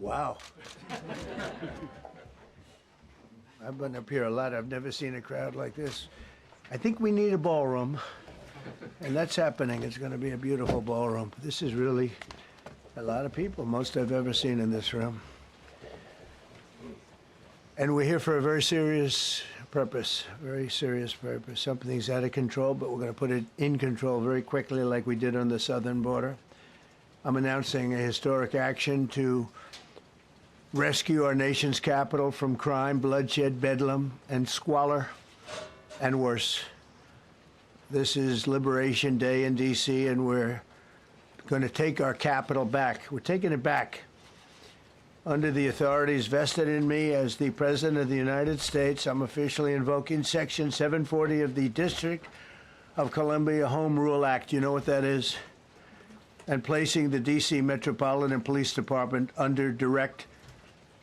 Wow. I've been up here a lot. I've never seen a crowd like this. I think we need a ballroom, and that's happening. It's going to be a beautiful ballroom. This is really a lot of people, most I've ever seen in this room. And we're here for a very serious purpose, very serious purpose. Something's out of control, but we're going to put it in control very quickly like we did on the southern border. I'm announcing a historic action to rescue our nation's capital from crime, bloodshed, bedlam, and squalor, and worse. This is Liberation Day in D.C., and we're going to take our capital back. We're taking it back under the authorities vested in me as the President of the United States. I'm officially invoking Section 740 of the District of Columbia Home Rule Act. You know what that is? And placing the D.C. Metropolitan Police Department under direct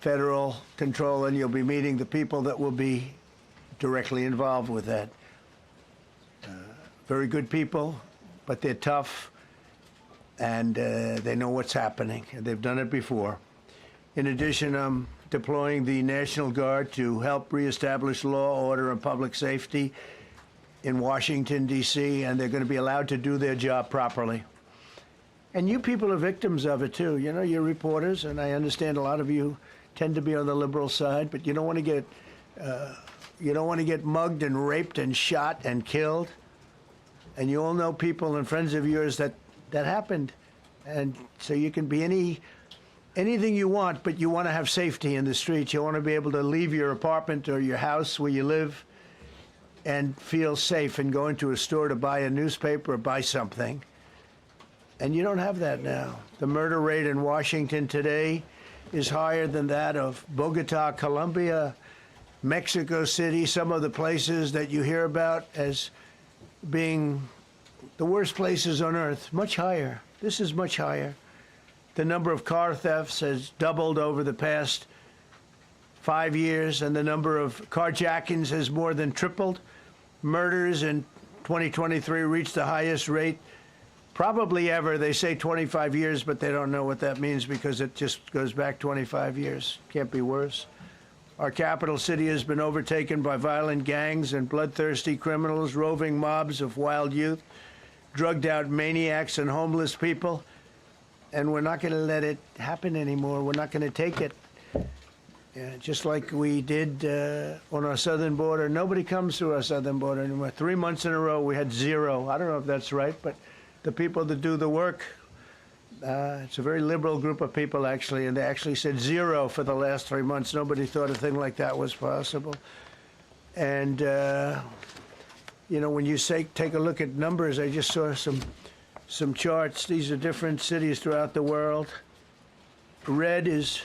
federal control, and you'll be meeting the people that will be directly involved with that. Very good people, but they're tough, and they know what's happening, and they've done it before. In addition, I'm deploying the National Guard to help reestablish law, order, and public safety in Washington, D.C., and they're going to be allowed to do their job properly. And you people are victims of it, too. You know, you're reporters, and I understand a lot of you tend to be on the liberal side, but you don't want to get mugged and raped and shot and killed. And you all know people and friends of yours that happened. And so you can be anything you want, but you want to have safety in the streets. You want to be able to leave your apartment or your house where you live and feel safe and go into a store to buy a newspaper or buy something. And you don't have that now. The murder rate in Washington today is higher than that of Bogota, Colombia, Mexico City, some of the places that you hear about as being the worst places on earth, much higher. This is much higher. The number of car thefts has doubled over the past 5 years, and the number of carjackings has more than tripled. Murders in 2023 reached the highest rate probably ever. They say 25 years, but they don't know what that means because it just goes back 25 years. Can't be worse. Our capital city has been overtaken by violent gangs and bloodthirsty criminals, roving mobs of wild youth, drugged-out maniacs and homeless people. And we're not going to let it happen anymore. We're not going to take it. Just like we did on our southern border. Nobody comes through our southern border anymore. 3 months in a row, we had zero. I don't know if that's right, but the people that do the work, it's a very liberal group of people, actually, and they actually said zero for the last 3 months. Nobody thought a thing like that was possible. And, you know, when you say take a look at numbers, I just saw some charts. These are different cities throughout the world. Red is,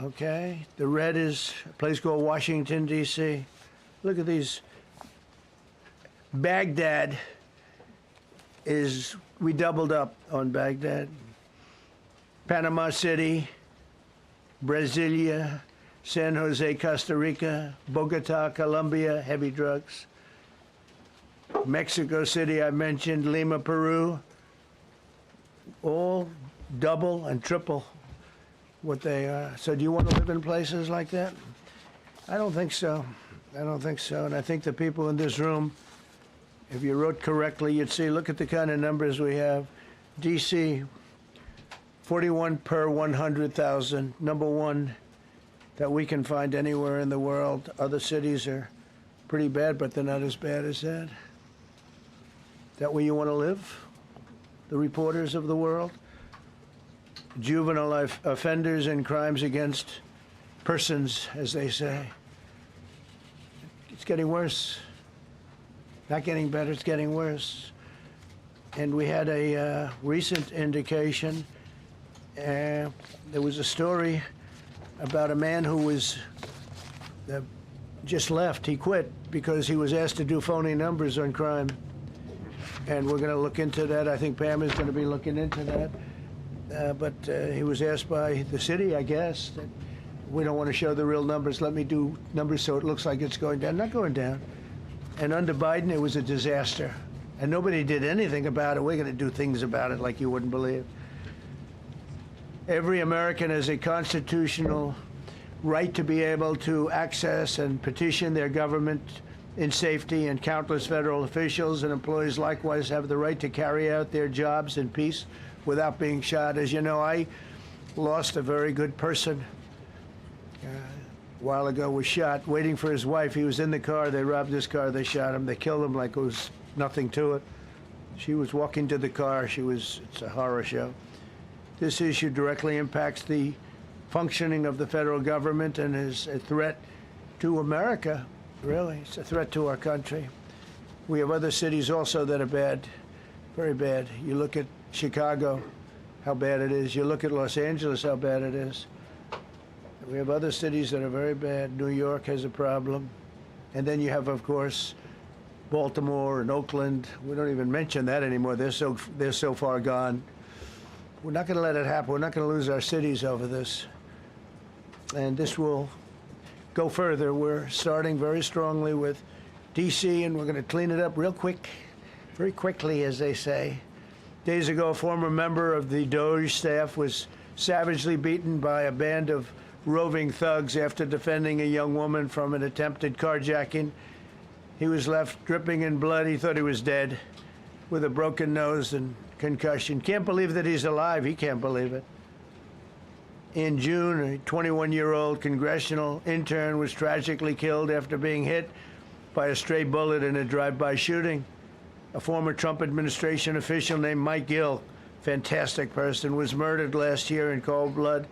okay, the red is a place called Washington, D.C. Look at these. Baghdad is, we doubled up on Baghdad. Panama City, Brasilia, San Jose, Costa Rica, Bogota, Colombia, heavy drugs. Mexico City, I mentioned, Lima, Peru, all double and triple what they are. So do you want to live in places like that? I don't think so. I don't think so. And I think the people in this room, if you wrote correctly, you'd see, look at the kind of numbers we have. D.C., 41 per 100,000, number one that we can find anywhere in the world. Other cities are pretty bad, but they're not as bad as that. Is that where you want to live? The reporters of the world? Juvenile offenders and crimes against persons, as they say. It's getting worse. Not getting better, it's getting worse. And we had a recent indication. There was a story about a man who was just left. He quit because he was asked to do phony numbers on crime. And we're going to look into that. I think Pam is going to be looking into that. But he was asked by the city, I guess, that we don't want to show the real numbers. Let me do numbers so it looks like it's going down. Not going down. And under Biden, it was a disaster. And nobody did anything about it. We're going to do things about it like you wouldn't believe. Every American has a constitutional right to be able to access and petition their government in safety, and countless federal officials and employees likewise have the right to carry out their jobs in peace without being shot. As you know, I lost a very good person a while ago, was shot waiting for his wife. He was in the car. They robbed his car. They shot him. They killed him like it was nothing to it. She was walking to the car. It's a horror show. This issue directly impacts the functioning of the federal government and is a threat to America, really. It's a threat to our country. We have other cities also that are bad, very bad. You look at Chicago, how bad it is. You look at Los Angeles, how bad it is. We have other cities that are very bad. New York has a problem. And then you have, of course, Baltimore and Oakland. We don't even mention that anymore. They're so far gone. We're not going to let it happen. We're not going to lose our cities over this. And this will go further. We're starting very strongly with D.C., and we're going to clean it up real quick, very quickly, as they say. Days ago, a former member of the DOJ staff was savagely beaten by a band of roving thugs after defending a young woman from an attempted carjacking. He was left dripping in blood. He thought he was dead, with a broken nose and concussion. Can't believe that he's alive. He can't believe it. In June, a 21-year-old congressional intern was tragically killed after being hit by a stray bullet in a drive-by shooting. A former Trump administration official named Mike Gill, fantastic person, was murdered last year in cold blood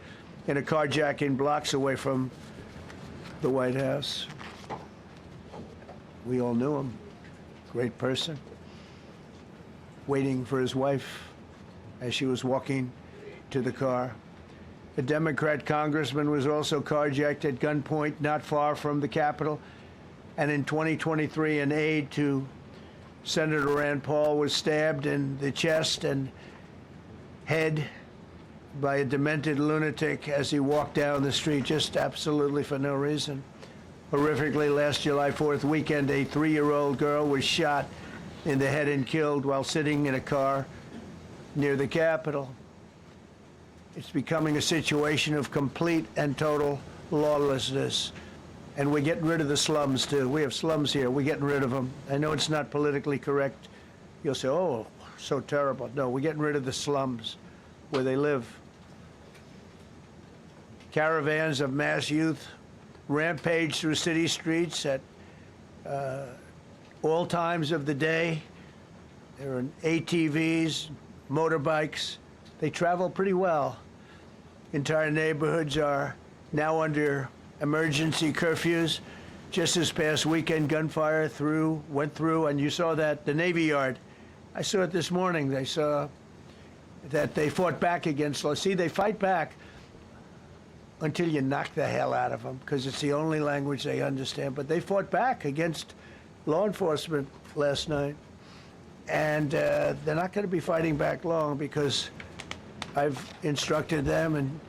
in a carjacking blocks away from the White House. We all knew him. Great person. Waiting for his wife as she was walking to the car. A Democrat congressman was also carjacked at gunpoint not far from the Capitol. And in 2023, an aide to Senator Rand Paul was stabbed in the chest and head by a demented lunatic as he walked down the street, just absolutely for no reason. Horrifically, last July 4th weekend, a 3-year-old girl was shot in the head and killed while sitting in a car near the Capitol. It's becoming a situation of complete and total lawlessness. And we're getting rid of the slums, too. We have slums here. We're getting rid of them. I know it's not politically correct. You'll say, oh, so terrible. No, we're getting rid of the slums where they live. Caravans of mass youth rampage through city streets at all times of the day. There are ATVs, motorbikes. They travel pretty well. Entire neighborhoods are now under emergency curfews. Just this past weekend, gunfire went through, and you saw that, the Navy Yard. I saw it this morning. They saw that they fought back against law. See, they fight back until you knock the hell out of them, because it's the only language they understand. But they fought back against law enforcement last night. And they're not going to be fighting back long, because I've instructed them and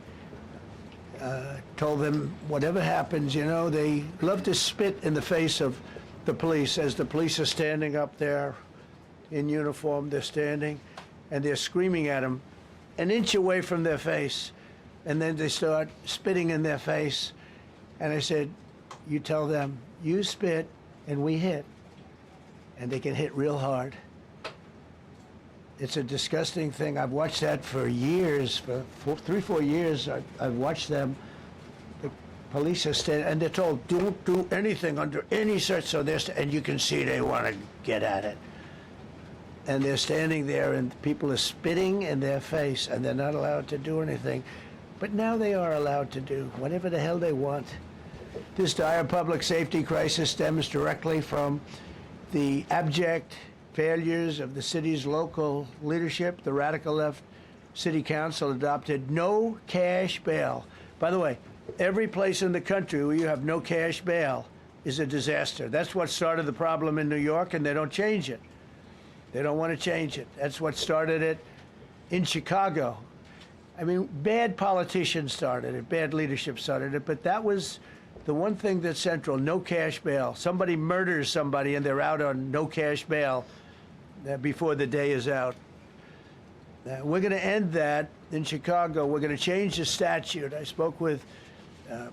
told them whatever happens, you know, they love to spit in the face of the police. As the police are standing up there in uniform, they're standing and they're screaming at them an inch away from their face. And then they start spitting in their face. And I said, you tell them, you spit and we hit. And they can hit real hard. It's a disgusting thing. I've watched that for years, for 3-4 years. I've watched them. The police are standing, and they're told, don't do anything under any search. So and you can see they want to get at it. And they're standing there, and people are spitting in their face, and they're not allowed to do anything. But now they are allowed to do whatever the hell they want. This dire public safety crisis stems directly from the abject failures of the city's local leadership. The radical left city council adopted no cash bail. By the way, every place in the country where you have no cash bail is a disaster. That's what started the problem in New York, and they don't change it. They don't want to change it. That's what started it in Chicago. I mean, bad politicians started it, bad leadership started it, but that was the one thing that's central, no cash bail. Somebody murders somebody and they're out on no cash bail before the day is out. We're going to end that in Chicago. We're going to change the statute. I spoke with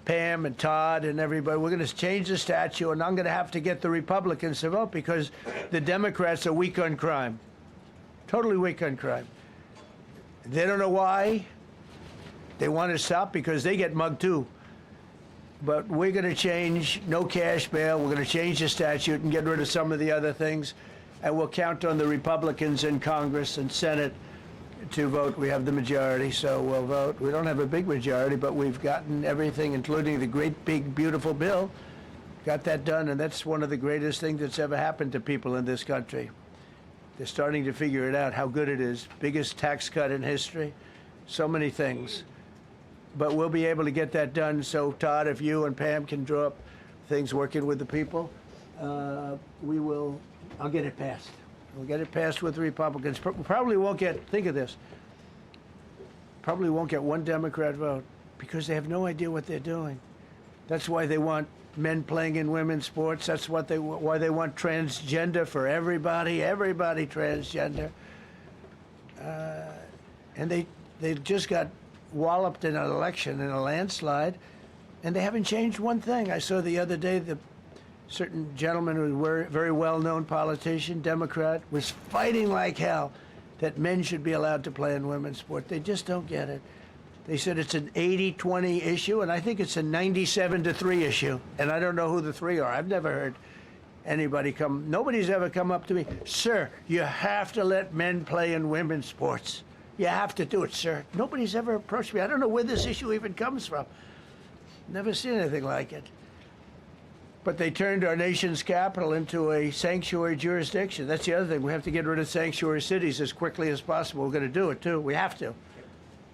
Pam and Todd and everybody. We're going to change the statute, and I'm going to have to get the Republicans to vote because the Democrats are weak on crime. Totally weak on crime. They don't know why. They want to stop because they get mugged too. But we're going to change no cash bail. We're going to change the statute and get rid of some of the other things. And we'll count on the Republicans in Congress and Senate to vote. We have the majority, so we'll vote. We don't have a big majority, but we've gotten everything, including the great, big, beautiful bill. Got that done, and that's one of the greatest things that's ever happened to people in this country. They're starting to figure it out, how good it is. Biggest tax cut in history. So many things. But we'll be able to get that done. So, Todd, if you and Pam can draw up things working with the people, we will. I'll get it passed. We'll get it passed with the Republicans. Probably won't get, think of this, probably won't get one Democrat vote because they have no idea what they're doing. That's why they want men playing in women's sports. That's why they want transgender for everybody transgender. And they just got walloped in an election, in a landslide, and they haven't changed one thing. I saw the other day the certain gentleman who was a very well-known politician, Democrat, was fighting like hell that men should be allowed to play in women's sport. They just don't get it. They said it's an 80-20 issue, and I think it's a 97-3 issue. And I don't know who the three are. I've never heard anybody come. Nobody's ever come up to me, sir, you have to let men play in women's sports. You have to do it, sir. Nobody's ever approached me. I don't know where this issue even comes from. Never seen anything like it. But they turned our nation's capital into a sanctuary jurisdiction. That's the other thing. We have to get rid of sanctuary cities as quickly as possible. We're going to do it, too. We have to.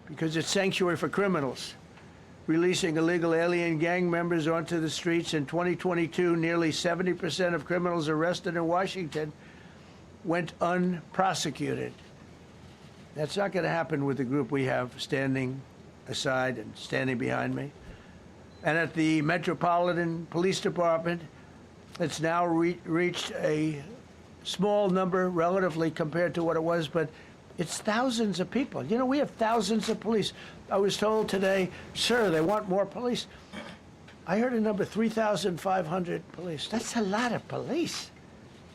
Because it's sanctuary for criminals. Releasing illegal alien gang members onto the streets in 2022, nearly 70% of criminals arrested in Washington went unprosecuted. That's not going to happen with the group we have standing aside and standing behind me. And at the Metropolitan Police Department, it's now reached a small number relatively compared to what it was, but it's thousands of people. You know, we have thousands of police. I was told today, sir, they want more police. I heard a number, 3,500 police. That's a lot of police.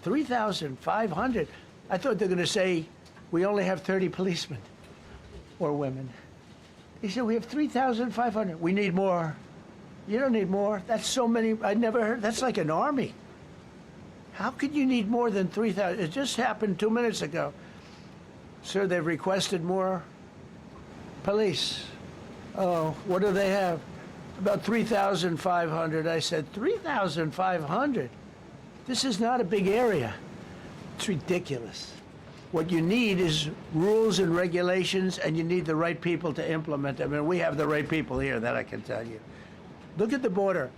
3,500. I thought they were going to say, we only have 30 policemen or women. He said, we have 3,500. We need more. You don't need more. That's so many. I never heard. That's like an army. How could you need more than 3,000? It just happened 2 minutes ago. Sir, they've requested more police. Oh, what do they have? About 3,500. I said, 3,500? This is not a big area. It's ridiculous. What you need is rules and regulations, and you need the right people to implement them. And we have the right people here, that I can tell you. Look at the border.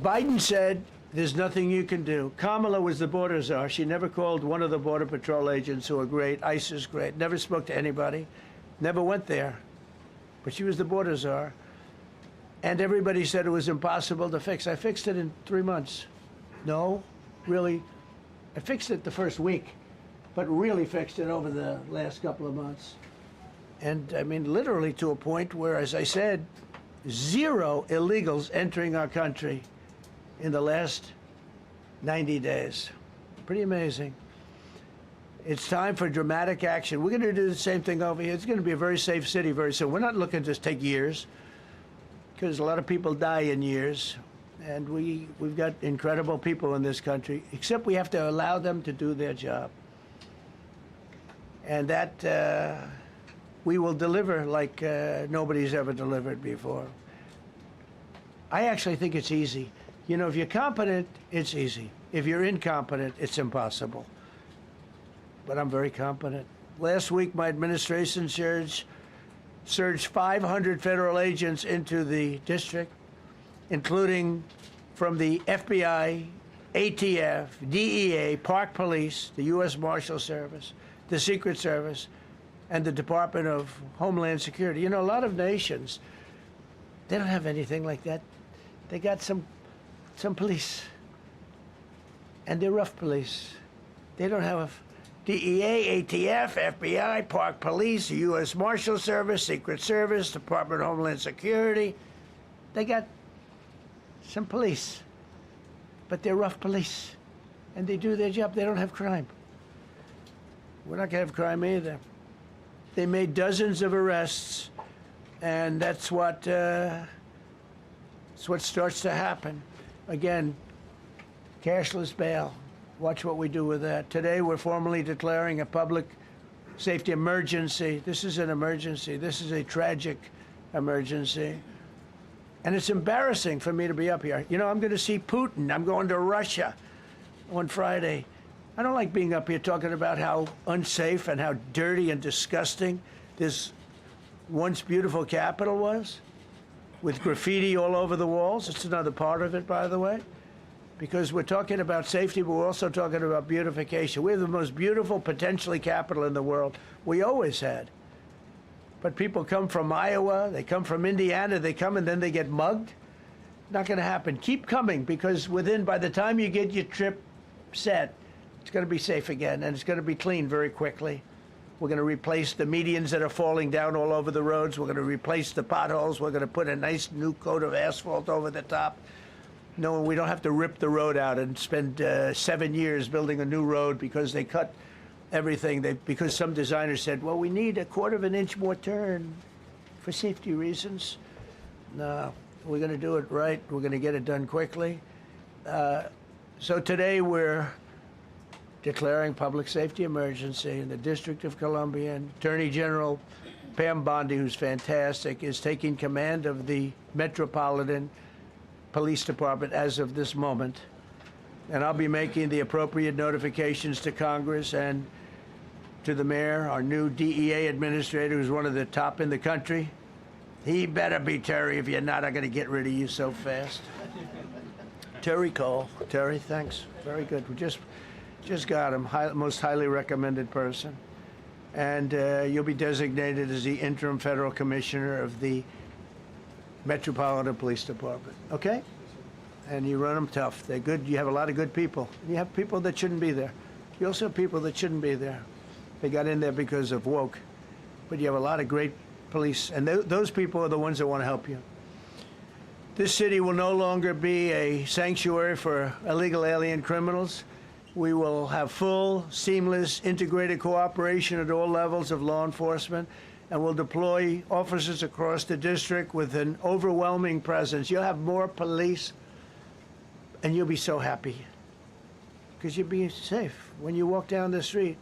Biden said there's nothing you can do. Kamala was the border czar. She never called one of the Border Patrol agents who are great. ICE is great. Never spoke to anybody. Never went there. But she was the border czar. And everybody said it was impossible to fix. I fixed it in 3 months. No, really. I fixed it the first week, but really fixed it over the last couple of months. And I mean, literally to a point where, as I said, 0 illegals entering our country in the last 90 days. Pretty amazing. It's time for dramatic action. We're going to do the same thing over here. It's going to be a very safe city very soon. We're not looking to just take years, because a lot of people die in years. And we've got incredible people in this country, except we have to allow them to do their job. And that we will deliver like nobody's ever delivered before. I actually think it's easy. You know, if you're competent, it's easy. If you're incompetent, it's impossible. But I'm very competent. Last week, my administration surged 500 federal agents into the district, including from the FBI, ATF, DEA, Park Police, the U.S. Marshal Service, the Secret Service, and the Department of Homeland Security. You know, a lot of nations, they don't have anything like that. They got some police, and they're rough police. They don't have DEA, ATF, FBI, Park Police, U.S. Marshal Service, Secret Service, Department of Homeland Security. They got some police, but they're rough police, and they do their job. They don't have crime. We're not going to have crime either. They made dozens of arrests, and that's what starts to happen. Again, cashless bail. Watch what we do with that. Today, we're formally declaring a public safety emergency. This is an emergency. This is a tragic emergency. And it's embarrassing for me to be up here. You know, I'm going to see Putin. I'm going to Russia on Friday. I don't like being up here talking about how unsafe and how dirty and disgusting this once beautiful capital was, with graffiti all over the walls. It's another part of it, by the way, because we're talking about safety, but we're also talking about beautification. We have the most beautiful, potentially, capital in the world. We always had. But people come from Iowa, they come from Indiana, they come and then they get mugged. Not going to happen. Keep coming, because by the time you get your trip set, it's going to be safe again, and it's going to be clean very quickly. We're going to replace the medians that are falling down all over the roads. We're going to replace the potholes. We're going to put a nice new coat of asphalt over the top. No, we don't have to rip the road out and spend 7 years building a new road because they cut everything. Because some designers said, well, we need a 1/4 of an inch more turn for safety reasons. No, we're going to do it right. We're going to get it done quickly. So today we're declaring public safety emergency in the District of Columbia, and Attorney General Pam Bondi, who's fantastic, is taking command of the Metropolitan Police Department as of this moment. And I'll be making the appropriate notifications to Congress and to the mayor, our new DEA administrator, who's one of the top in the country. He better be Terry. If you're not, I'm going to get rid of you so fast. Terry Cole. Terry, thanks. Very good. We just got him, most highly recommended person. And you'll be designated as the interim federal commissioner of the Metropolitan Police Department, okay? And you run them tough. They're good. You have a lot of good people. You have people that shouldn't be there. You also have people that shouldn't be there. They got in there because of woke. But you have a lot of great police, and those people are the ones that want to help you. This city will no longer be a sanctuary for illegal alien criminals. We will have full, seamless, integrated cooperation at all levels of law enforcement, and we'll deploy officers across the district with an overwhelming presence. You'll have more police, and you'll be so happy, because you'll be safe. When you walk down the street,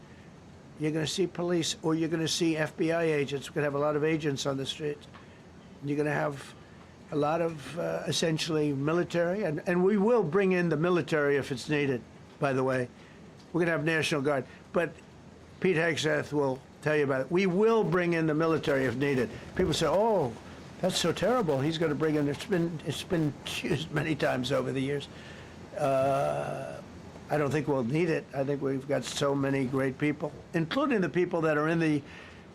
you're going to see police, or you're going to see FBI agents. We're going to have a lot of agents on the street. You're going to have a lot of, essentially, military, and we will bring in the military if it's needed. By the way, we're going to have National Guard, but Pete Hegseth will tell you about it. We will bring in the military if needed. People say, oh, that's so terrible. He's going to bring in, it's been used many times over the years. I don't think we'll need it. I think we've got so many great people, including the people that are in the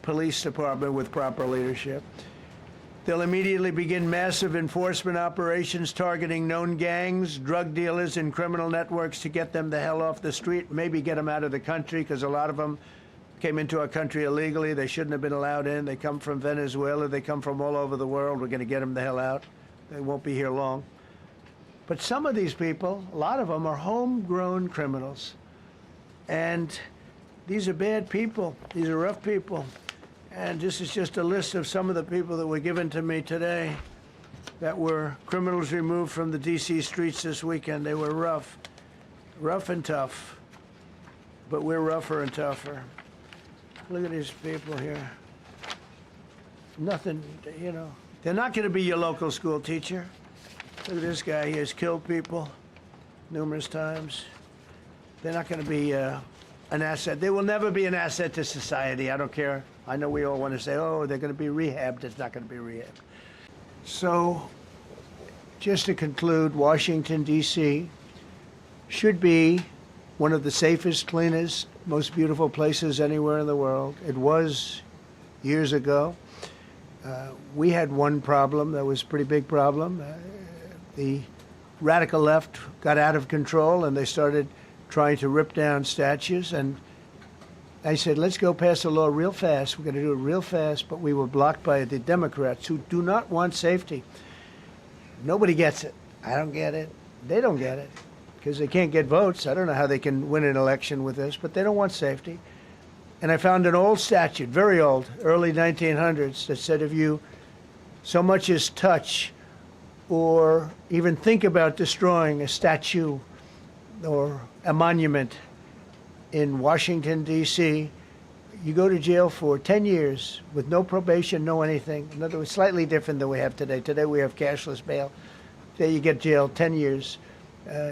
police department with proper leadership. They'll immediately begin massive enforcement operations targeting known gangs, drug dealers, and criminal networks to get them the hell off the street, maybe get them out of the country, because a lot of them came into our country illegally. They shouldn't have been allowed in. They come from Venezuela. They come from all over the world. We're going to get them the hell out. They won't be here long. But some of these people, a lot of them, are homegrown criminals. And these are bad people. These are rough people. And this is just a list of some of the people that were given to me today that were criminals removed from the D.C. streets this weekend. They were rough and tough. But we're rougher and tougher. Look at these people here. Nothing, you know. They're not going to be your local school teacher. Look at this guy. He has killed people numerous times. They're not going to be an asset. They will never be an asset to society. I don't care. I know we all want to say, oh, they're going to be rehabbed. It's not going to be rehabbed. So, just to conclude, Washington, D.C. should be one of the safest, cleanest, most beautiful places anywhere in the world. It was years ago. We had one problem that was a pretty big problem. The radical left got out of control, and they started trying to rip down statues, and I said, let's go pass a law real fast. We're going to do it real fast, but we were blocked by the Democrats who do not want safety. Nobody gets it. I don't get it. They don't get it because they can't get votes. I don't know how they can win an election with this, but they don't want safety. And I found an old statute, very old, early 1900s, that said if you so much as touch or even think about destroying a statue or a monument in Washington, D.C., you go to jail for 10 years with no probation, no anything. In other words, slightly different than we have today. Today we have cashless bail. There you get jailed 10 years.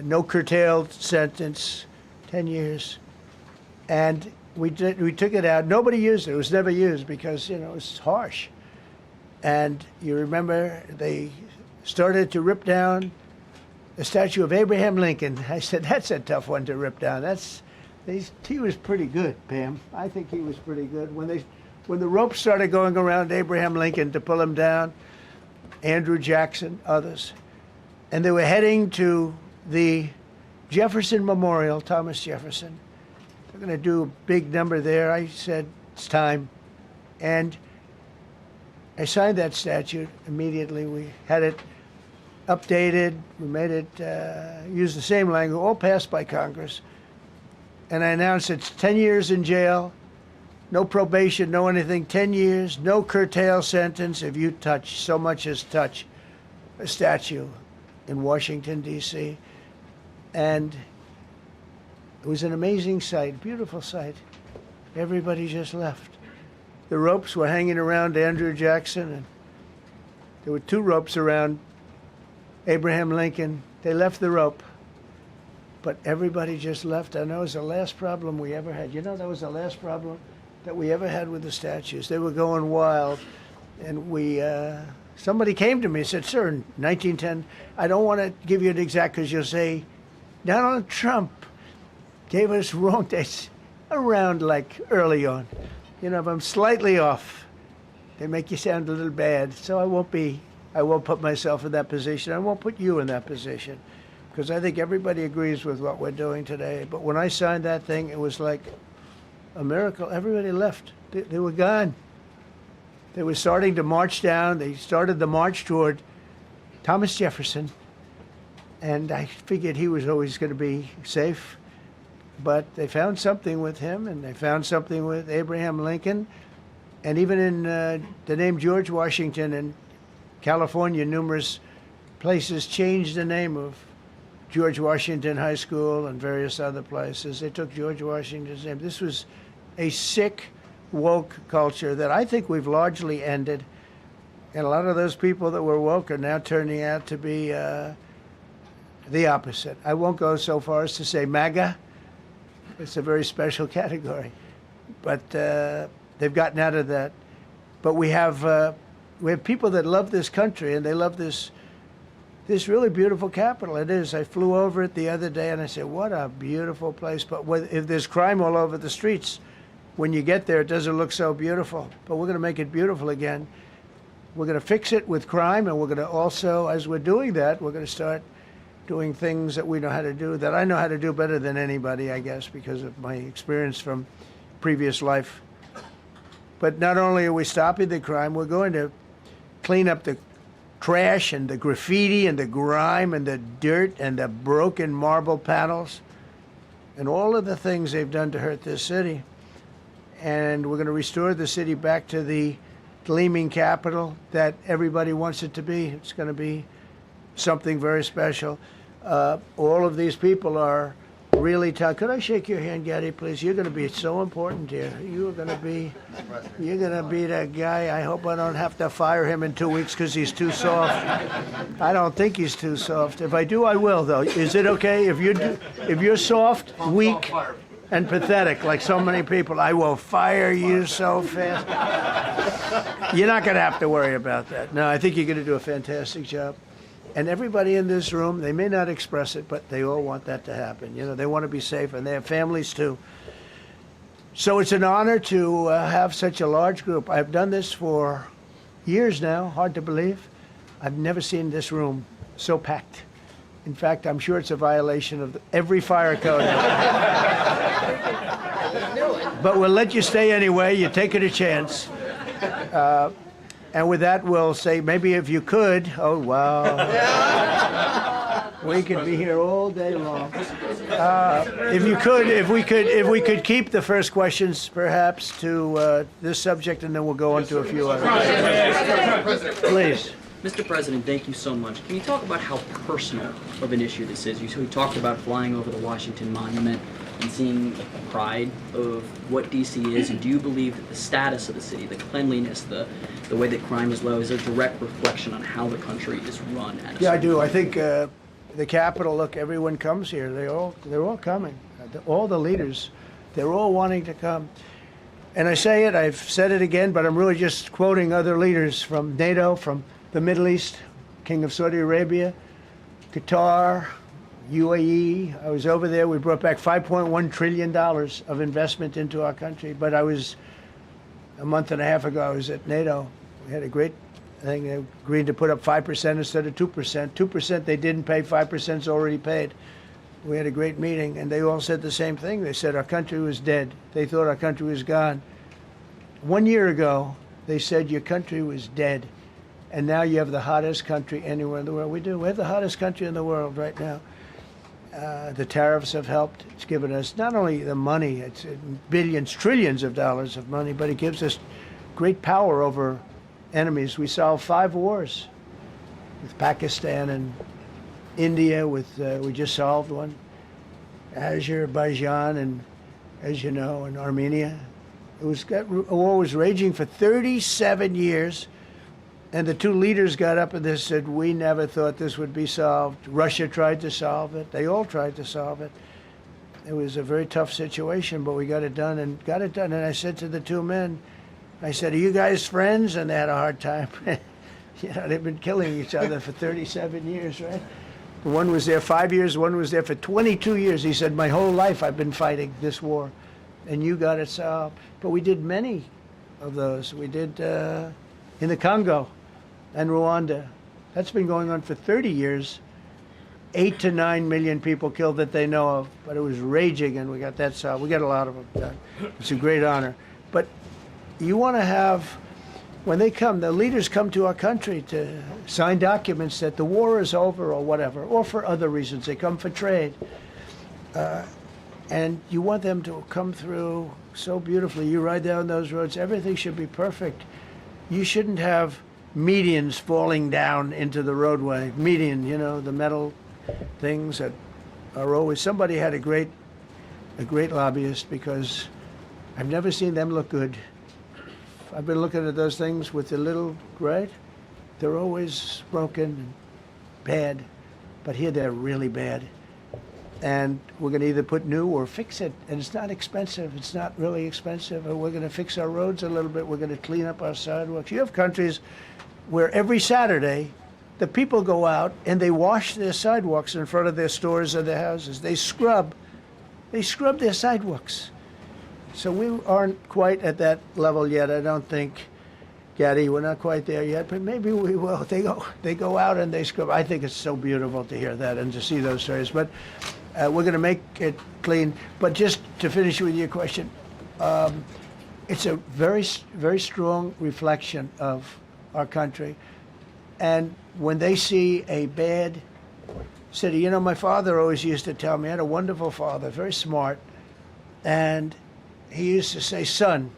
No curtailed sentence, 10 years. And we took it out. Nobody used it. It was never used because, you know, it was harsh. And you remember they started to rip down the statue of Abraham Lincoln. I said, that's a tough one to rip down. He was pretty good, Pam. I think he was pretty good. When the ropes started going around Abraham Lincoln to pull him down, Andrew Jackson, others, and they were heading to the Jefferson Memorial, Thomas Jefferson. They're going to do a big number there. I said, it's time. And I signed that statute immediately. We had it updated. We made it use the same language, all passed by Congress. And I announced it's 10 years in jail, no probation, no anything, 10 years, no curtail sentence if you touch, so much as touch a statue in Washington, D.C. And it was an amazing sight, beautiful sight. Everybody just left. The ropes were hanging around Andrew Jackson, and there were 2 ropes around Abraham Lincoln. They left the rope. But everybody just left, and that was the last problem we ever had. You know, that was the last problem that we ever had with the statues. They were going wild, and somebody came to me and said, sir, in 1910, I don't want to give you an exact, because you'll say, Donald Trump gave us wrong dates around like early on. You know, if I'm slightly off, they make you sound a little bad, so I won't put myself in that position. I won't put you in that position. Because I think everybody agrees with what we're doing today. But when I signed that thing, it was like a miracle. Everybody left. They were gone. They were starting to march down. They started the march toward Thomas Jefferson. And I figured he was always going to be safe. But they found something with him, and they found something with Abraham Lincoln. And even in the name George Washington in California, numerous places changed the name of George Washington High School and various other places. They took George Washington's name. This was a sick, woke culture that I think we've largely ended. And a lot of those people that were woke are now turning out to be the opposite. I won't go so far as to say MAGA. It's a very special category. But they've gotten out of that. But we have people that love this country, and they love this really beautiful capital. It is. I flew over it the other day, and I said, what a beautiful place. But if there's crime all over the streets, when you get there, it doesn't look so beautiful. But we're going to make it beautiful again. We're going to fix it with crime, and we're going to also, as we're doing that, we're going to start doing things that we know how to do, that I know how to do better than anybody, I guess, because of my experience from previous life. But not only are we stopping the crime, we're going to clean up the trash and the graffiti and the grime and the dirt and the broken marble panels and all of the things they've done to hurt this city. And we're going to restore the city back to the gleaming capital that everybody wants it to be. It's going to be something very special. All of these people are really tough. Could I shake your hand, Gaddy, please? You're going to be so important here. You're going to be that guy. I hope I don't have to fire him in 2 weeks because he's too soft. I don't think he's too soft. If I do, I will, though. Is it okay if you're soft, weak, and pathetic like so many people? I will fire you so fast. You're not going to have to worry about that. No, I think you're going to do a fantastic job. And everybody in this room, they may not express it, but they all want that to happen. You know, they want to be safe, and they have families too. So it's an honor to have such a large group. I've done this for years now, hard to believe. I've never seen this room so packed. In fact, I'm sure it's a violation of every fire code. but we'll let you stay anyway. You're taking a chance. And with that, we'll say, maybe if you could, oh, wow. We could be here all day long. If we could keep the first questions, perhaps, to this subject, and then we'll go on to a few others. Please. Mr. President, thank you so much. Can you talk about how personal of an issue this is? We talked about flying over the Washington Monument and seeing the pride of what D.C. is, and do you believe that the status of the city, the cleanliness, the way that crime is low, is a direct reflection on how the country is run? Yeah, I do. I think the Capitol, look, everyone comes here. They're all coming. All the leaders, they're all wanting to come. And I say it, I've said it again, but I'm really just quoting other leaders from NATO, from the Middle East, King of Saudi Arabia, Qatar, UAE. I was over there. We brought back $5.1 trillion of investment into our country. But a month and a half ago, I was at NATO. We had a great thing. They agreed to put up 5% instead of 2%. 2% they didn't pay, 5% is already paid. We had a great meeting, and they all said the same thing. They said our country was dead. They thought our country was gone. 1 year ago, they said your country was dead. And now you have the hottest country anywhere in the world. We do. We have the hottest country in the world right now. The tariffs have helped. It's given us not only the money, it's billions, trillions of dollars of money, but it gives us great power over enemies. We solved 5 wars with Pakistan and India. We just solved one. Azerbaijan and, as you know, and Armenia. A war was raging for 37 years. And the 2 leaders got up and they said, we never thought this would be solved. Russia tried to solve it. They all tried to solve it. It was a very tough situation, but we got it done. And I said to the 2 men, I said, are you guys friends? And they had a hard time. They've been killing each other for 37 years, right? One was there 5 years, one was there for 22 years. He said, my whole life I've been fighting this war. And you got it solved. But we did many of those. We did in the Congo and Rwanda. That's been going on for 30 years. 8 to 9 million people killed that they know of, but it was raging, and we got that solved. We got a lot of them done. It's a great honor. But you want to have, when they come, the leaders come to our country to sign documents that the war is over or whatever, or for other reasons. They come for trade. And you want them to come through so beautifully. You ride down those roads, everything should be perfect. You shouldn't have medians falling down into the roadway. Median, the metal things that are always. Somebody had a great lobbyist, because I've never seen them look good. I've been looking at those things with the little, right? They're always broken and bad, but here they're really bad. And we're going to either put new or fix it. And it's not expensive. It's not really expensive. And we're going to fix our roads a little bit. We're going to clean up our sidewalks. You have countries where every Saturday the people go out and they wash their sidewalks in front of their stores or their houses. They scrub their sidewalks. So we aren't quite at that level yet, I don't think. Gaddy, we're not quite there yet, but maybe we will. They go out and they scrub. I think it's so beautiful to hear that and to see those stories. But we're going to make it clean. But just to finish with your question, it's a very, very strong reflection of our country. And when they see a bad city, my father always used to tell me, I had a wonderful father, very smart, and he used to say, son,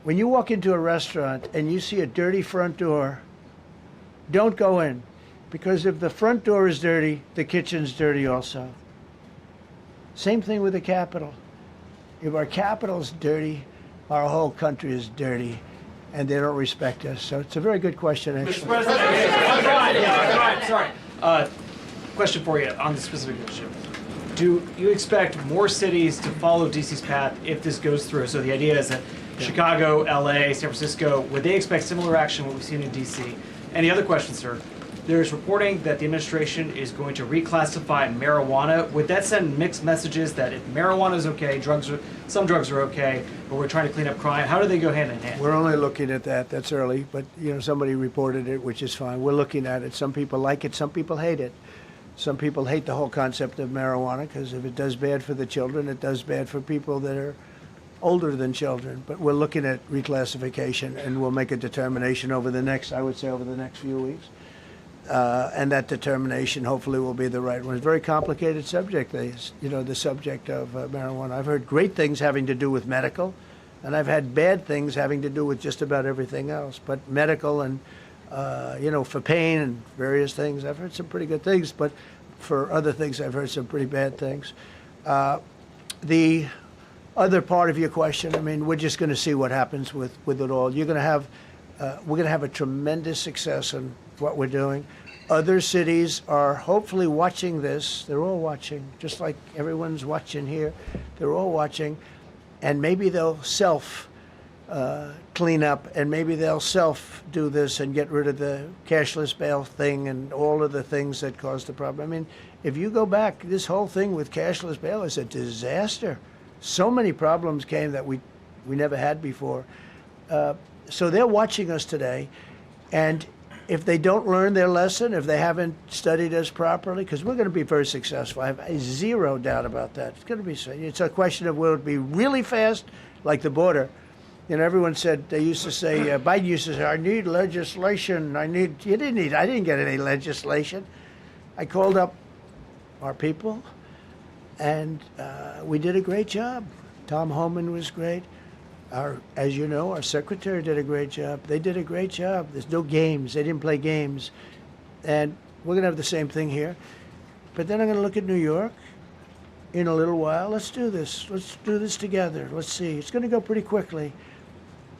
when you walk into a restaurant and you see a dirty front door, don't go in, because if the front door is dirty, the kitchen's dirty also. Same thing with the Capitol. If our Capitol's dirty, our whole country is dirty, and they don't respect us. So it's a very good question, actually. Mr. President, sorry. Question for you on the specific issue. Do you expect more cities to follow DC's path if this goes through? So the idea is that Chicago, LA, San Francisco, would they expect similar action what we've seen in DC? And the other question, sir, there's reporting that the administration is going to reclassify marijuana. Would that send mixed messages that if marijuana is okay, some drugs are okay, but we're trying to clean up crime? How do they go hand in hand? We're only looking at that. That's early, but somebody reported it, which is fine. We're looking at it. Some people like it, some people hate it. Some people hate the whole concept of marijuana because if it does bad for the children, it does bad for people that are older than children, but we're looking at reclassification, and we'll make a determination over the next, I would say, over the next few weeks. And that determination hopefully will be the right one. It's a very complicated subject, the subject of marijuana. I've heard great things having to do with medical, and I've had bad things having to do with just about everything else. But medical and, for pain and various things, I've heard some pretty good things, but for other things, I've heard some pretty bad things. The other part of your question, I mean, we're just going to see what happens with it all. We're going to have a tremendous success in what we're doing. Other cities are hopefully watching this. They're all watching, just like everyone's watching here. They're all watching, and maybe they'll clean up, and maybe they'll do this and get rid of the cashless bail thing and all of the things that caused the problem. I mean, if you go back, this whole thing with cashless bail is a disaster. So many problems came that we never had before. So they're watching us today, and if they don't learn their lesson, if they haven't studied us properly, because we're going to be very successful. I have zero doubt about that. It's going to be. It's a question of will it be really fast, like the border. Everyone said, they used to say, Biden used to say, I need legislation. I didn't get any legislation. I called up our people, and we did a great job. Tom Homan was great. As you know, our secretary did a great job. They did a great job. There's no games. They didn't play games. And we're going to have the same thing here. But then I'm going to look at New York in a little while. Let's do this. Let's do this together. Let's see. It's going to go pretty quickly.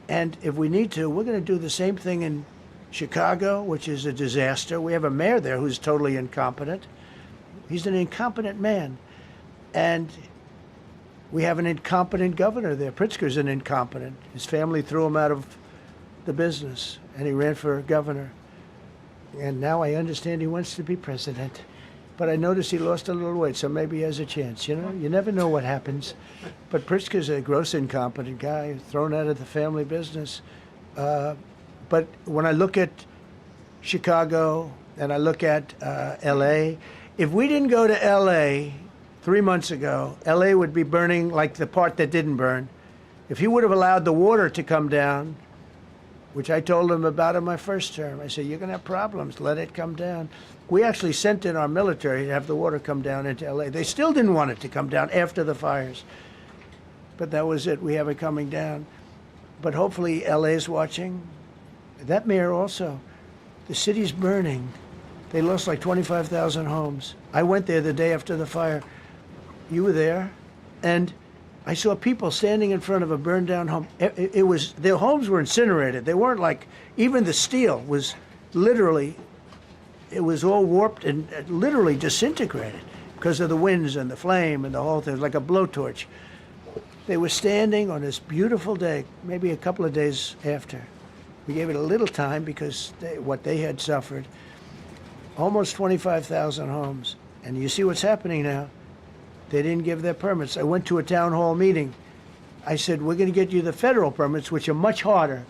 And if we need to, we're going to do the same thing in Chicago, which is a disaster. We have a mayor there who's totally incompetent. He's an incompetent man. And we have an incompetent governor there. Pritzker's an incompetent. His family threw him out of the business, and he ran for governor. And now I understand he wants to be president. But I noticed he lost a little weight, so maybe he has a chance. You never know what happens. But Pritzker's a gross incompetent guy, thrown out of the family business. But when I look at Chicago and I look at L.A., if we didn't go to L.A. 3 months ago, L.A. would be burning like the part that didn't burn. If he would have allowed the water to come down, which I told him about in my first term, I said, you're going to have problems, let it come down. We actually sent in our military to have the water come down into L.A. They still didn't want it to come down after the fires. But that was it. We have it coming down. But hopefully L.A. is watching. That mayor also. The city's burning. They lost like 25,000 homes. I went there the day after the fire. You were there. And I saw people standing in front of a burned down home. Their homes were incinerated. They weren't like, even the steel was literally, it was all warped and literally disintegrated because of the winds and the flame and the whole thing. It was like a blowtorch. They were standing on this beautiful day, maybe a couple of days after. We gave it a little time because what they had suffered. Almost 25,000 homes. And you see what's happening now. They didn't give their permits. I went to a town hall meeting. I said, we're going to get you the federal permits, which are much harder.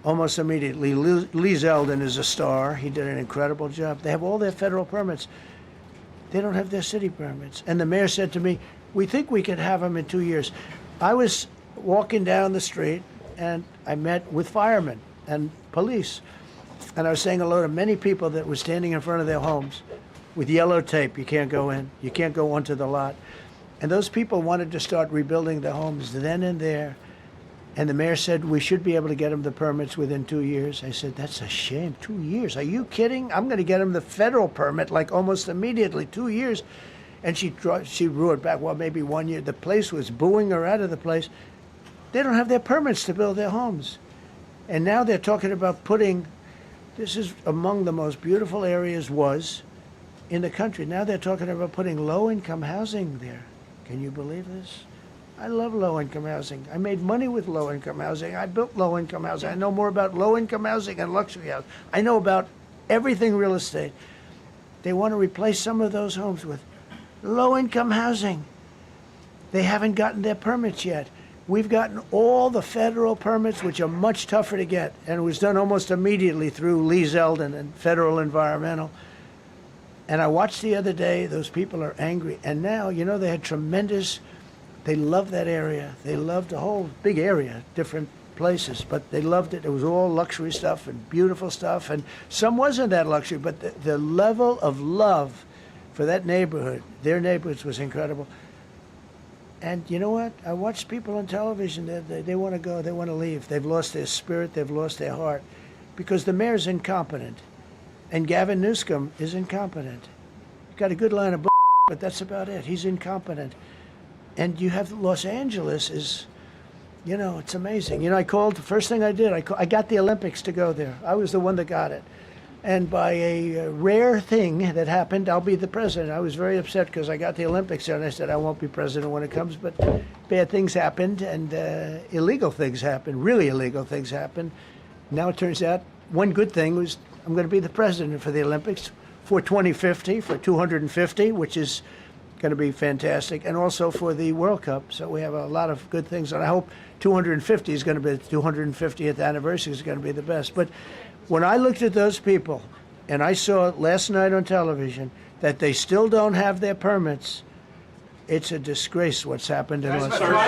Almost immediately, Lee Zeldin is a star. He did an incredible job. They have all their federal permits. They don't have their city permits. And the mayor said to me, we think we could have them in 2 years. I was walking down the street, and I met with firemen and police. And I was saying hello to many people that were standing in front of their homes with yellow tape. You can't go in. You can't go onto the lot. And those people wanted to start rebuilding their homes then and there. And the mayor said, we should be able to get them the permits within 2 years. I said, that's a shame. 2 years? Are you kidding? I'm going to get them the federal permit like almost immediately, 2 years. And she drew it back, well, maybe 1 year. The place was booing her out of the place. They don't have their permits to build their homes. And now they're talking about this is among the most beautiful areas in the country. Now they're talking about putting low-income housing there. Can you believe this? I love low-income housing. I made money with low-income housing. I built low-income housing. I know more about low-income housing and luxury housing. I know about everything real estate. They want to replace some of those homes with low-income housing. They haven't gotten their permits yet. We've gotten all the federal permits, which are much tougher to get, and it was done almost immediately through Lee Zeldin and Federal Environmental. And I watched the other day, those people are angry. And now, they had tremendous They loved that area. They loved the whole big area, different places, but they loved it. It was all luxury stuff and beautiful stuff, and some wasn't that luxury, but the level of love for that neighborhood, their neighborhoods, was incredible. And you know what? I watch people on television, they want to go, they want to leave. They've lost their spirit, they've lost their heart, because the mayor's incompetent, and Gavin Newsom is incompetent. Got a good line of but that's about it. He's incompetent. And you have Los Angeles is, you know, it's amazing. You know, I called, the first thing I did, I got the Olympics to go there. I was the one that got it. And by a rare thing that happened, I'll be the president. I was very upset because I got the Olympics there, and I said I won't be president when it comes. But bad things happened, and illegal things happened, really illegal things happened. Now it turns out one good thing was I'm going to be the president for the Olympics for 2050, for 250, which is going to be fantastic, and also for the World Cup. So we have a lot of good things, and I hope 250 is going to be the 250th anniversary is going to be the best. But when I looked at those people, and I saw last night on television that they still don't have their permits, it's a disgrace what's happened in Los Angeles.